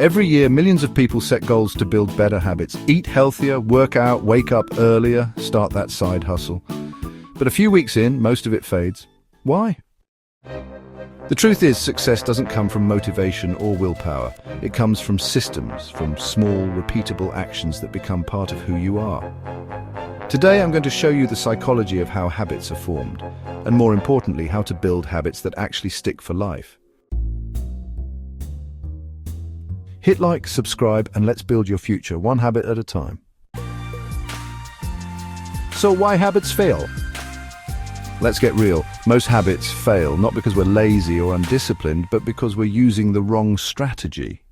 Every year, millions of people set goals to build better habits. Eat healthier, work out, wake up earlier, start that side hustle. But a few weeks in, most of it fades. Why? The truth is, success doesn't come from motivation or willpower. It comes from systems, from small, repeatable actions that become part of who you are. Today, I'm going to show you the psychology of how habits are formed, and more importantly, how to build habits that actually stick for life. Hit like, subscribe, and let's build your future, one habit at a time. So why habits fail? Let's get real. Most habits fail, not because we're lazy or undisciplined, but because we're using the wrong strategy.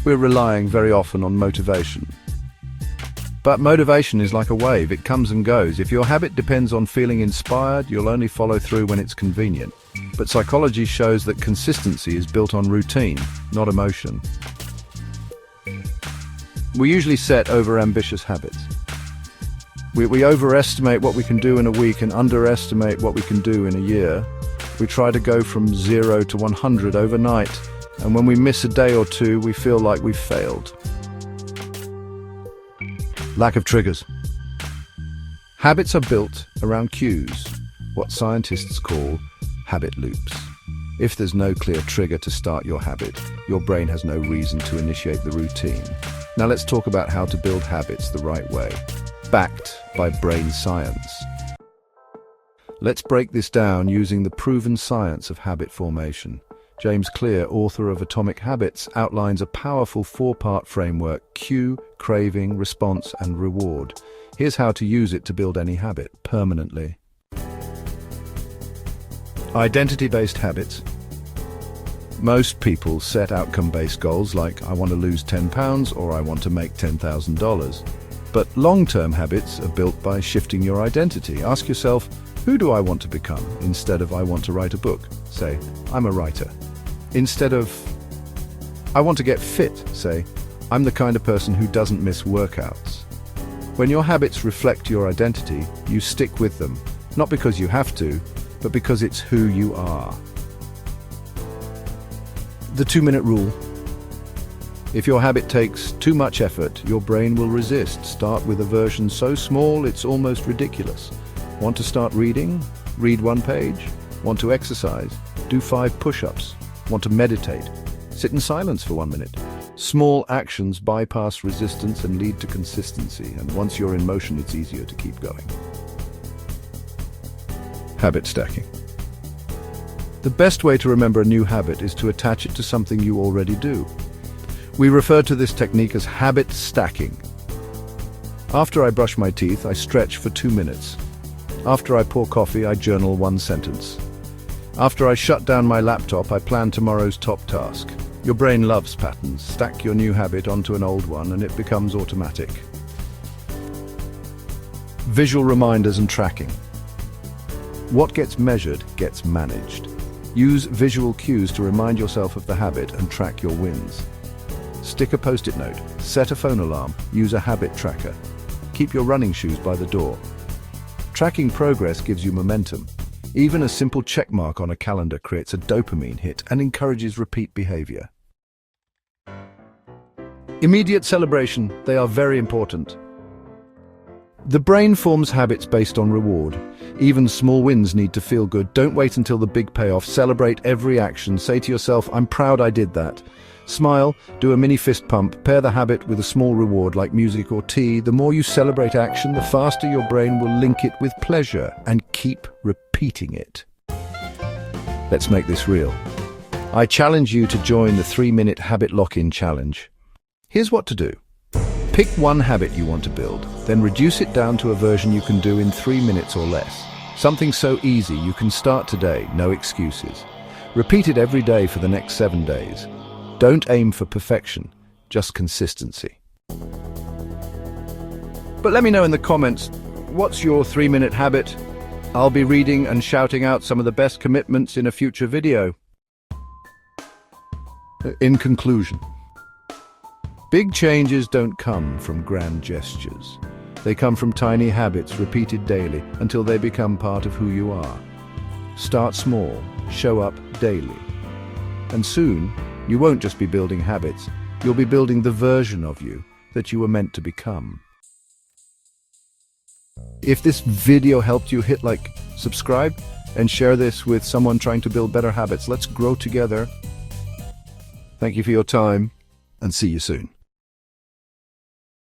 We're relying very often on motivation. But motivation is like a wave, it comes and goes. If your habit depends on feeling inspired, you'll only follow through when it's convenient. But psychology shows that consistency is built on routine, not emotion. We usually set over-ambitious habits. We overestimate what we can do in a week and underestimate what we can do in a year. We try to go from 0 to 100 overnight, and when we miss a day or two, we feel like we've failed. Lack of triggers. Habits are built around cues, what scientists call habit loops. If there's no clear trigger to start your habit, your brain has no reason to initiate the routine. Now let's talk about how to build habits the right way, backed by brain science. Let's break this down using the proven science of habit formation. James Clear, author of Atomic Habits, outlines a powerful 4-part framework: cue, craving, response, and reward. Here's how to use it to build any habit permanently. Identity-based habits. Most people set outcome-based goals like, I want to lose 10 pounds or I want to make $10,000. But long-term habits are built by shifting your identity. Ask yourself, who do I want to become? Instead of, I want to write a book, say, I'm a writer. Instead of, I want to get fit, say, I'm the kind of person who doesn't miss workouts. When your habits reflect your identity, you stick with them, not because you have to, but because it's who you are. The 2-minute rule. If your habit takes too much effort, your brain will resist. Start with a version so small it's almost ridiculous. Want to start reading? Read 1 page. Want to exercise? Do 5 push-ups. Want to meditate? Sit in silence for 1 minute. Small actions bypass resistance and lead to consistency, and once you're in motion, it's easier to keep going. Habit stacking. The best way to remember a new habit is to attach it to something you already do. We refer to this technique as habit stacking. After I brush my teeth, I stretch for 2 minutes. After I pour coffee, I journal 1 sentence. After I shut down my laptop, I plan tomorrow's top task. Your brain loves patterns. Stack your new habit onto an old one and it becomes automatic. Visual reminders and tracking. What gets measured gets managed. Use visual cues to remind yourself of the habit and track your wins. Stick a post-it note, set a phone alarm, use a habit tracker. Keep your running shoes by the door. Tracking progress gives you momentum. Even a simple check mark on a calendar creates a dopamine hit and encourages repeat behavior. Immediate celebration. They are very important. The brain forms habits based on reward. Even small wins need to feel good. Don't wait until the big payoff. Celebrate every action. Say to yourself, I'm proud I did that. Smile, do a mini fist pump, pair the habit with a small reward like music or tea. The more you celebrate action, the faster your brain will link it with pleasure, and keep repeating it. Let's make this real. I challenge you to join the 3-minute habit lock-in challenge. Here's what to do. Pick one habit you want to build, then reduce it down to a version you can do in 3 minutes or less. Something so easy you can start today, no excuses. Repeat it every day for the next 7 days. Don't aim for perfection, just consistency. But let me know in the comments, what's your 3-minute habit? I'll be reading and shouting out some of the best commitments in a future video. In conclusion, big changes don't come from grand gestures. They come from tiny habits repeated daily until they become part of who you are. Start small, show up daily, and soon You won't just be building habits, you'll be building the version of you that you were meant to become. If this video helped you, hit like, subscribe, and share this with someone trying to build better habits. Let's grow together. Thank you for your time, and see you soon.